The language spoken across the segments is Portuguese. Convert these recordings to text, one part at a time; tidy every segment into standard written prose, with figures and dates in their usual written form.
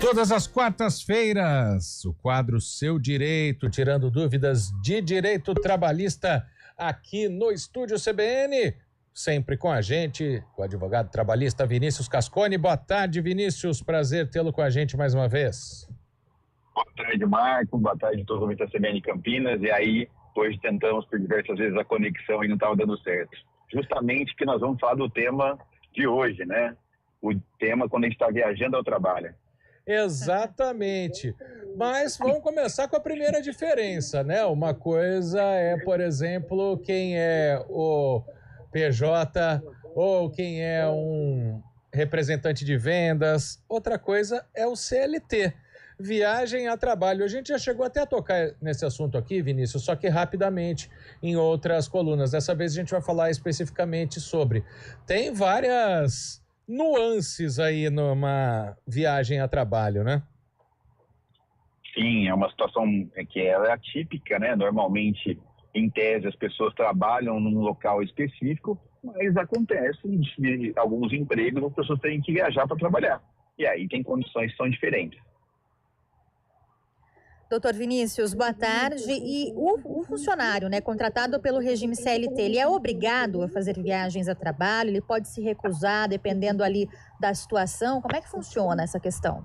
Todas as quartas-feiras, o quadro Seu Direito, tirando dúvidas de direito trabalhista aqui no Estúdio CBN, sempre com a gente, o advogado trabalhista Vinícius Cascone. Boa tarde, Vinícius, prazer tê-lo com a gente mais uma vez. Boa tarde, Marco, boa tarde a todos os ouvintes da CBN Campinas. E aí, hoje tentamos por diversas vezes a conexão e não estava dando certo. Justamente que nós vamos falar do tema de hoje, né? O tema quando a gente está viajando ao trabalho. Exatamente, mas vamos começar com a primeira diferença, né? Uma coisa é, por exemplo, quem é o PJ ou quem é um representante de vendas, outra coisa é o CLT, viagem a trabalho. A gente já chegou até a tocar nesse assunto aqui, Vinícius, só que rapidamente em outras colunas. Dessa vez a gente vai falar especificamente sobre. Tem várias nuances aí numa viagem a trabalho, né? Sim, é uma situação que ela é atípica, né? Normalmente, em tese, as pessoas trabalham num local específico, mas acontece de alguns empregos as pessoas têm que viajar para trabalhar. E aí tem condições que são diferentes. Doutor Vinícius, boa tarde. E o funcionário, né, contratado pelo regime CLT, ele é obrigado a fazer viagens a trabalho? Ele pode se recusar, dependendo ali da situação? Como é que funciona essa questão?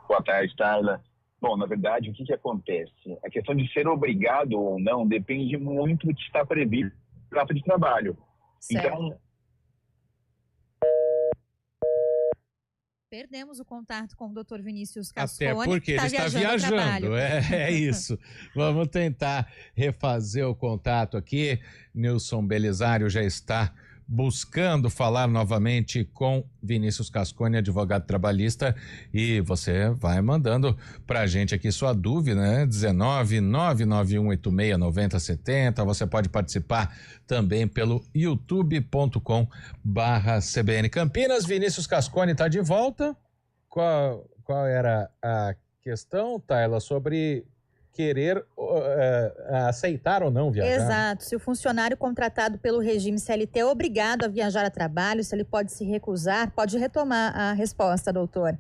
Boa tarde, Tayla. Bom, na verdade, o que acontece? A questão de ser obrigado ou não depende muito do que está previsto no contrato de trabalho. Certo. Então, perdemos o contato com o Dr. Vinícius Cascone. Até porque ele está viajando. É isso. Vamos tentar refazer o contato aqui. Nilson Belisário já está buscando falar novamente com Vinícius Cascone, advogado trabalhista, e você vai mandando pra gente aqui sua dúvida, né? 19991869070. Você pode participar também pelo youtube.com/CBN Campinas. Vinícius Cascone está de volta. Qual era a questão, Tayla, sobre querer aceitar ou não viajar? Exato. Se o funcionário contratado pelo regime CLT é obrigado a viajar a trabalho, se ele pode se recusar, pode retomar a resposta, doutor.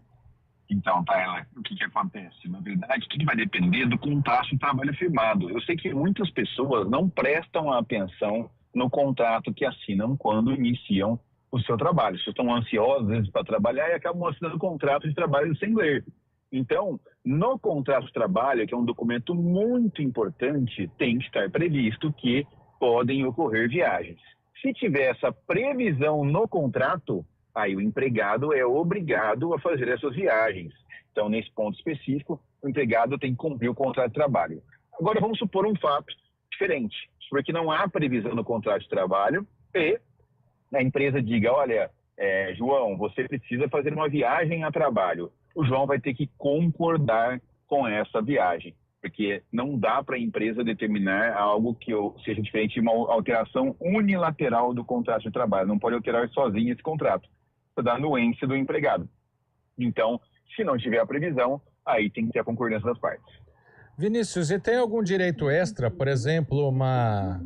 Então, Tayla, o que acontece? Na verdade, tudo vai depender do contrato de trabalho firmado. Eu sei que muitas pessoas não prestam atenção no contrato que assinam quando iniciam o seu trabalho. Vocês estão ansiosos, às vezes, para trabalhar e acabam assinando contrato de trabalho sem ler. Então, no contrato de trabalho, que é um documento muito importante, tem que estar previsto que podem ocorrer viagens. Se tiver essa previsão no contrato, aí o empregado é obrigado a fazer essas viagens. Então, nesse ponto específico, o empregado tem que cumprir o contrato de trabalho. Agora, vamos supor um fato diferente, porque não há previsão no contrato de trabalho e a empresa diga, olha, João, você precisa fazer uma viagem a trabalho. O João vai ter que concordar com essa viagem, porque não dá para a empresa determinar algo que seja diferente de uma alteração unilateral do contrato de trabalho. Não pode alterar sozinho esse contrato, da anuência do empregado. Então, se não tiver a previsão, aí tem que ter a concordância das partes. Vinícius, e tem algum direito extra, por exemplo, uma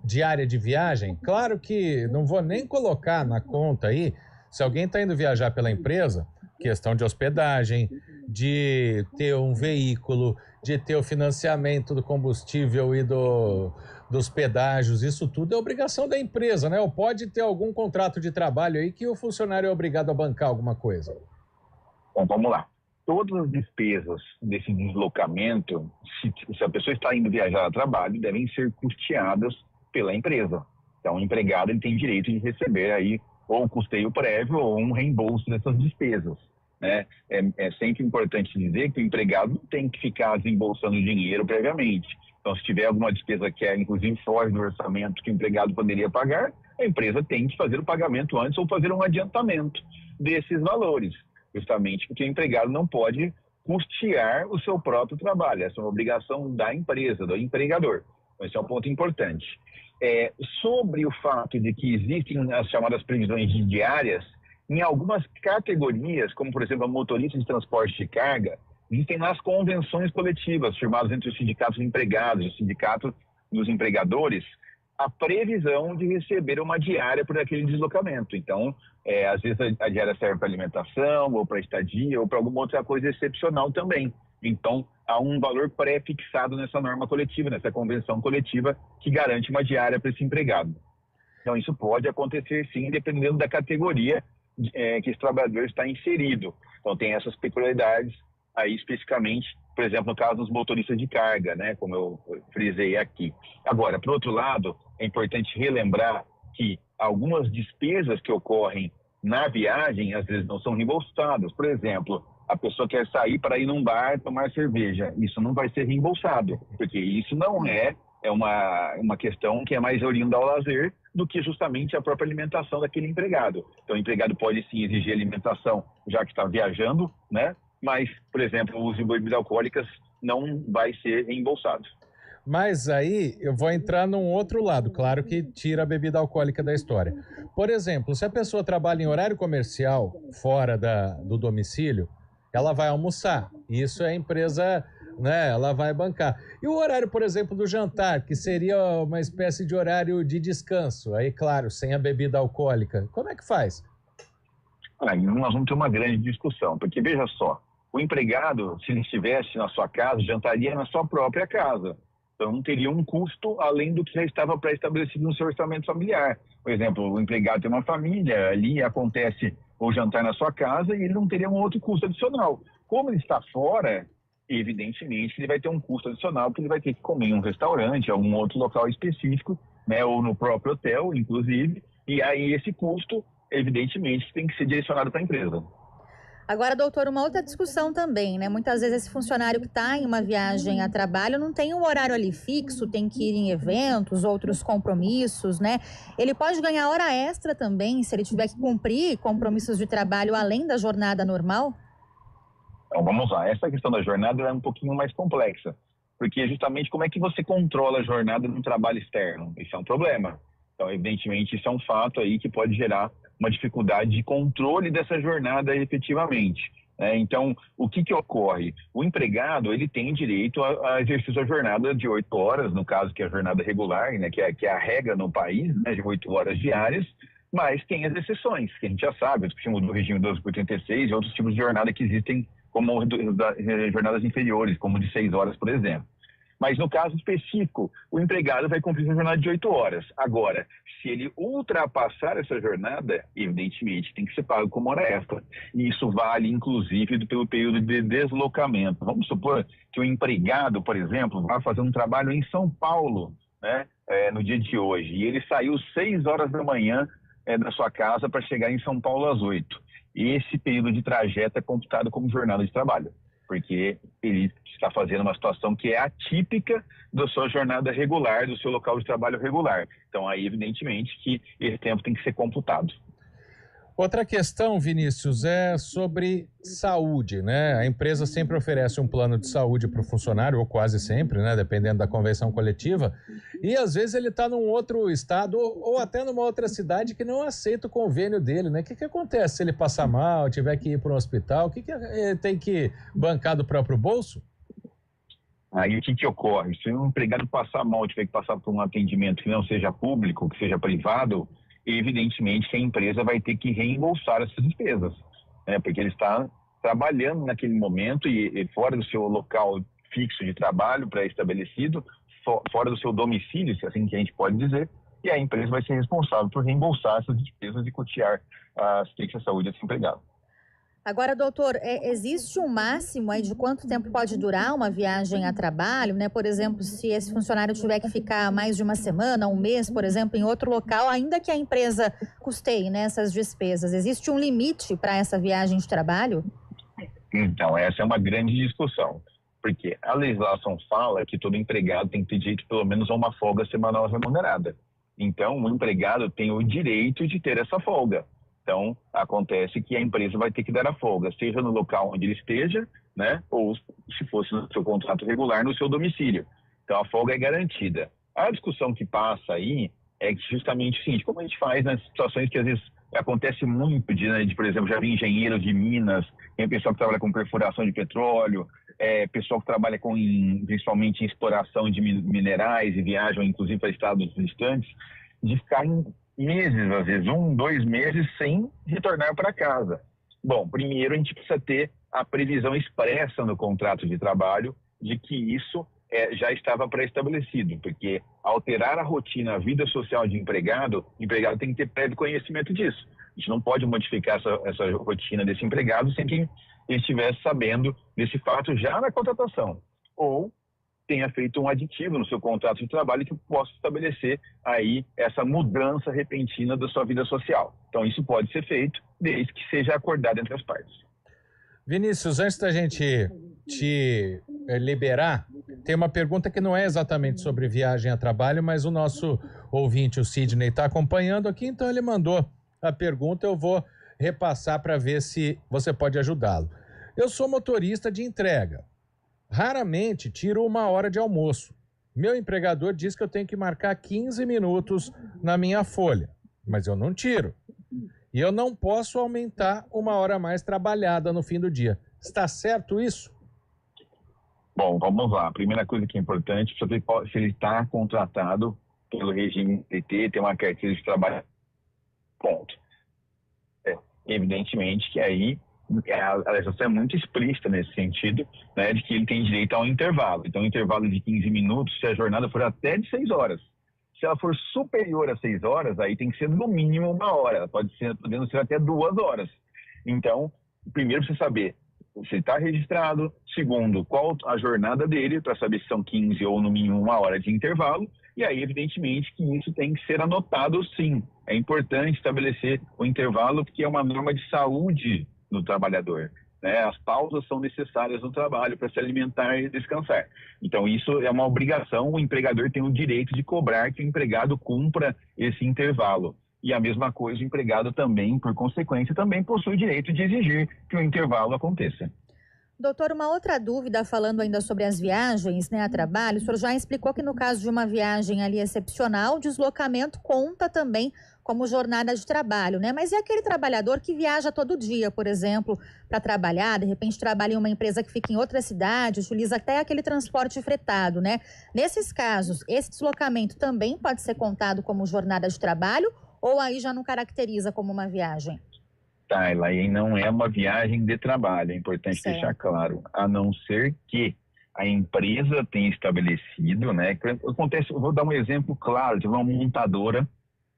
diária de viagem? Claro que não vou nem colocar na conta aí, se alguém está indo viajar pela empresa, questão de hospedagem, de ter um veículo, de ter o financiamento do combustível e dos pedágios, isso tudo é obrigação da empresa, né? Ou pode ter algum contrato de trabalho aí que o funcionário é obrigado a bancar alguma coisa? Bom, vamos lá. Todas as despesas desse deslocamento, se a pessoa está indo viajar a trabalho, devem ser custeadas pela empresa. Então, o empregado ele tem direito de receber aí ou um custeio prévio ou um reembolso dessas despesas. Né? É sempre importante dizer que o empregado não tem que ficar desembolsando dinheiro previamente. Então, se tiver alguma despesa que é, inclusive, fora do orçamento que o empregado poderia pagar, a empresa tem que fazer o pagamento antes ou fazer um adiantamento desses valores, justamente porque o empregado não pode custear o seu próprio trabalho. Essa é uma obrigação da empresa, do empregador. Então, esse é um ponto importante. Sobre o fato de que existem as chamadas previsões diárias, em algumas categorias, como por exemplo a motorista de transporte de carga, existem nas convenções coletivas firmadas entre os sindicatos de empregados e o sindicato dos empregadores, a previsão de receber uma diária por aquele deslocamento. Então, às vezes a diária serve para alimentação, ou para estadia, ou para alguma outra coisa excepcional também. Então, há um valor pré-fixado nessa norma coletiva, nessa convenção coletiva, que garante uma diária para esse empregado. Então, isso pode acontecer, sim, dependendo da categoria que esse trabalhador está inserido. Então, tem essas peculiaridades aí especificamente, por exemplo, no caso dos motoristas de carga, né, como eu frisei aqui. Agora, por outro lado, é importante relembrar que algumas despesas que ocorrem na viagem, às vezes não são reembolsadas. Por exemplo, a pessoa quer sair para ir num bar tomar cerveja. Isso não vai ser reembolsado, porque isso não é uma questão que é mais oriunda ao lazer do que justamente a própria alimentação daquele empregado. Então, o empregado pode sim exigir alimentação, já que está viajando, né? Mas, por exemplo, o uso de bebidas alcoólicas não vai ser reembolsado. Mas aí eu vou entrar num outro lado, claro que tira a bebida alcoólica da história. Por exemplo, se a pessoa trabalha em horário comercial, fora do domicílio, ela vai almoçar. Isso é a empresa, né, ela vai bancar. E o horário, por exemplo, do jantar, que seria uma espécie de horário de descanso, aí, claro, sem a bebida alcoólica, como é que faz? Aí nós vamos ter uma grande discussão, porque veja só, o empregado, se ele estivesse na sua casa, jantaria na sua própria casa. Então, não teria um custo além do que já estava pré-estabelecido no seu orçamento familiar. Por exemplo, o empregado tem uma família, ali acontece o jantar na sua casa e ele não teria um outro custo adicional. Como ele está fora, evidentemente ele vai ter um custo adicional, porque ele vai ter que comer em um restaurante, em algum outro local específico, né, ou no próprio hotel, inclusive, e aí esse custo, evidentemente, tem que ser direcionado para a empresa. Agora, doutor, uma outra discussão também, né? Muitas vezes esse funcionário que está em uma viagem a trabalho não tem um horário ali fixo, tem que ir em eventos, outros compromissos, né? Ele pode ganhar hora extra também, se ele tiver que cumprir compromissos de trabalho além da jornada normal? Então, vamos lá. Essa questão da jornada é um pouquinho mais complexa, porque justamente como é que você controla a jornada no trabalho externo? Isso é um problema. Então, evidentemente, isso é um fato aí que pode gerar uma dificuldade de controle dessa jornada efetivamente. Então, o que ocorre? O empregado, ele tem direito a exercer sua jornada de 8 horas, no caso que é a jornada regular, né, que é a regra no país, né, de 8 horas diárias, mas tem as exceções, que a gente já sabe, do regime 12/36 e outros tipos de jornada que existem, como jornadas inferiores, como de 6 horas, por exemplo. Mas no caso específico, o empregado vai cumprir a jornada de 8 horas. Agora, se ele ultrapassar essa jornada, evidentemente tem que ser pago como hora extra. E isso vale, inclusive, pelo período de deslocamento. Vamos supor que o empregado, por exemplo, vai fazer um trabalho em São Paulo, né, no dia de hoje, e ele saiu 6 horas da manhã da sua casa para chegar em São Paulo às 8. Esse período de trajeto é computado como jornada de trabalho, porque ele está fazendo uma situação que é atípica da sua jornada regular, do seu local de trabalho regular. Então, aí, evidentemente, que esse tempo tem que ser computado. Outra questão, Vinícius, é sobre saúde, né? A empresa sempre oferece um plano de saúde para o funcionário, ou quase sempre, né? Dependendo da convenção coletiva. E às vezes ele está num outro estado ou até numa outra cidade que não aceita o convênio dele, né? O que acontece se ele passar mal, tiver que ir para um hospital? O que ele tem que bancar do próprio bolso? Aí o que ocorre? Se um empregado passar mal, tiver que passar por um atendimento que não seja público, que seja privado, evidentemente que a empresa vai ter que reembolsar essas despesas, né? Porque ele está trabalhando naquele momento e fora do seu local fixo de trabalho pré-estabelecido, fora do seu domicílio, se assim que a gente pode dizer, e a empresa vai ser responsável por reembolsar essas despesas e custear a assistência à saúde desse empregado. Agora, doutor, existe um máximo aí de quanto tempo pode durar uma viagem a trabalho, né? Por exemplo, se esse funcionário tiver que ficar mais de uma semana, um mês, por exemplo, em outro local, ainda que a empresa custeie, né, essas despesas, existe um limite para essa viagem de trabalho? Então, essa é uma grande discussão, porque a legislação fala que todo empregado tem que ter direito pelo menos a uma folga semanal remunerada. Então, o empregado tem o direito de ter essa folga. Então, acontece que a empresa vai ter que dar a folga, seja no local onde ele esteja, né, ou se fosse no seu contrato regular, no seu domicílio. Então, a folga é garantida. A discussão que passa aí é justamente o seguinte: como a gente faz nas situações que às vezes acontece muito, por exemplo, já vi engenheiros de Minas, tem pessoal que trabalha com perfuração de petróleo, pessoal que trabalha principalmente em exploração de minerais e viajam inclusive para estados distantes, de ficar em meses, às vezes 1, 2 meses sem retornar para casa. Bom, primeiro a gente precisa ter a previsão expressa no contrato de trabalho de que isso já estava pré-estabelecido, porque alterar a rotina, a vida social de empregado, o empregado tem que ter prévio conhecimento disso. A gente não pode modificar essa rotina desse empregado sem que ele estivesse sabendo desse fato já na contratação, ou tenha feito um aditivo no seu contrato de trabalho que possa estabelecer aí essa mudança repentina da sua vida social. Então isso pode ser feito desde que seja acordado entre as partes. Vinícius, antes da gente te liberar, tem uma pergunta que não é exatamente sobre viagem a trabalho, mas o nosso ouvinte, o Sidney, está acompanhando aqui, então ele mandou a pergunta, eu vou repassar para ver se você pode ajudá-lo. Eu sou motorista de entrega. Raramente tiro 1 hora de almoço. Meu empregador diz que eu tenho que marcar 15 minutos na minha folha, mas eu não tiro. E eu não posso aumentar 1 hora a mais trabalhada no fim do dia. Está certo isso? Bom, vamos lá. A primeira coisa que é importante, se ele está contratado pelo regime CLT, tem uma carteira de trabalho, ponto. Evidentemente que aí a legislação é muito explícita nesse sentido, né, de que ele tem direito a um intervalo. Então, um intervalo de 15 minutos, se a jornada for até de 6 horas. Se ela for superior a 6 horas, aí tem que ser no mínimo 1 hora. Ela podendo ser até 2 horas. Então, primeiro você saber se está registrado. Segundo, qual a jornada dele, para saber se são 15 ou no mínimo 1 hora de intervalo. E aí, evidentemente, que isso tem que ser anotado sim. É importante estabelecer o intervalo, porque é uma norma de saúde do trabalhador. Né? As pausas são necessárias no trabalho para se alimentar e descansar. Então, isso é uma obrigação. O empregador tem o direito de cobrar que o empregado cumpra esse intervalo. E a mesma coisa, o empregado também, por consequência, também possui o direito de exigir que o intervalo aconteça. Doutor, uma outra dúvida, falando ainda sobre as viagens, né, a trabalho, o senhor já explicou que no caso de uma viagem ali excepcional, o deslocamento conta também como jornada de trabalho, né? Mas e aquele trabalhador que viaja todo dia, por exemplo, para trabalhar, de repente trabalha em uma empresa que fica em outra cidade, utiliza até aquele transporte fretado, né? Nesses casos, esse deslocamento também pode ser contado como jornada de trabalho ou aí já não caracteriza como uma viagem? Ela aí não é uma viagem de trabalho, é importante deixar claro, a não ser que a empresa tenha estabelecido, né? Acontece, eu vou dar um exemplo claro, teve uma montadora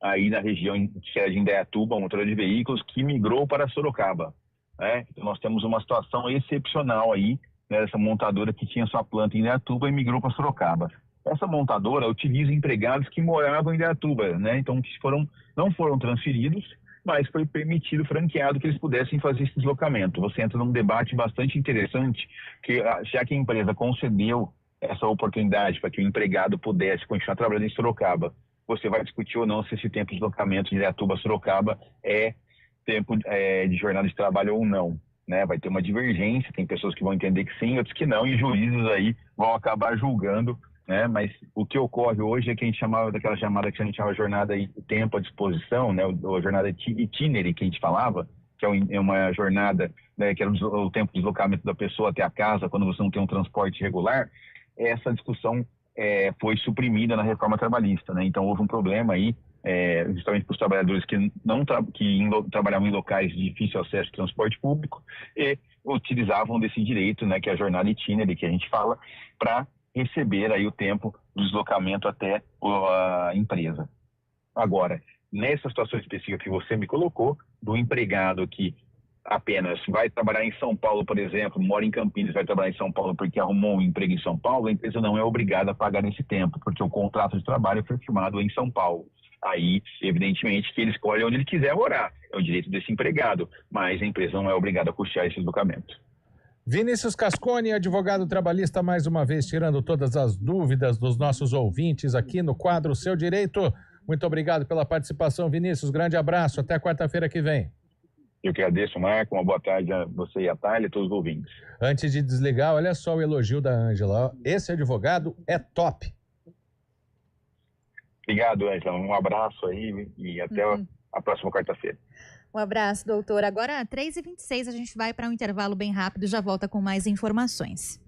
aí na região que é de Indaiatuba, uma montadora de veículos, que migrou para Sorocaba, né? Então nós temos uma situação excepcional aí, né, essa montadora que tinha sua planta em Indaiatuba e migrou para Sorocaba. Essa montadora utiliza empregados que moravam em Indaiatuba, né? Então que não foram transferidos, mas foi permitido, franqueado, que eles pudessem fazer esse deslocamento. Você entra num debate bastante interessante, que já que a empresa concedeu essa oportunidade para que o empregado pudesse continuar trabalhando em Sorocaba, você vai discutir ou não se esse tempo de deslocamento de Indaiatuba a Sorocaba é tempo de jornada de trabalho ou não. Né? Vai ter uma divergência, tem pessoas que vão entender que sim, outros que não, e juízes aí vão acabar julgando. Né? Mas o que ocorre hoje é que a gente chamava daquela chamada que a gente chama jornada e tempo à disposição, né? A jornada itinerary que a gente falava, que é uma jornada, né, que era o tempo de deslocamento da pessoa até a casa quando você não tem um transporte regular. Essa discussão foi suprimida na reforma trabalhista, né? Então houve um problema aí, justamente para os trabalhadores que trabalhavam em locais de difícil acesso ao transporte público e utilizavam desse direito, né, que é a jornada itinerary que a gente fala, para receber aí o tempo do deslocamento até a empresa. Agora, nessa situação específica que você me colocou, do empregado que apenas vai trabalhar em São Paulo, por exemplo, mora em Campinas, vai trabalhar em São Paulo porque arrumou um emprego em São Paulo, a empresa não é obrigada a pagar esse tempo, porque o contrato de trabalho foi firmado em São Paulo. Aí, evidentemente, que ele escolhe onde ele quiser morar, é o direito desse empregado, mas a empresa não é obrigada a custear esse deslocamento. Vinícius Cascone, advogado trabalhista, mais uma vez tirando todas as dúvidas dos nossos ouvintes aqui no quadro Seu Direito. Muito obrigado pela participação, Vinícius. Grande abraço. Até quarta-feira que vem. Eu que agradeço, Marco. Uma boa tarde a você e a Thalia e a todos os ouvintes. Antes de desligar, olha só o elogio da Ângela. Esse advogado é top. Obrigado, Ângela. Um abraço aí e até a próxima quarta-feira. Um abraço, doutor. Agora, 3h26, a gente vai para um intervalo bem rápido e já volta com mais informações.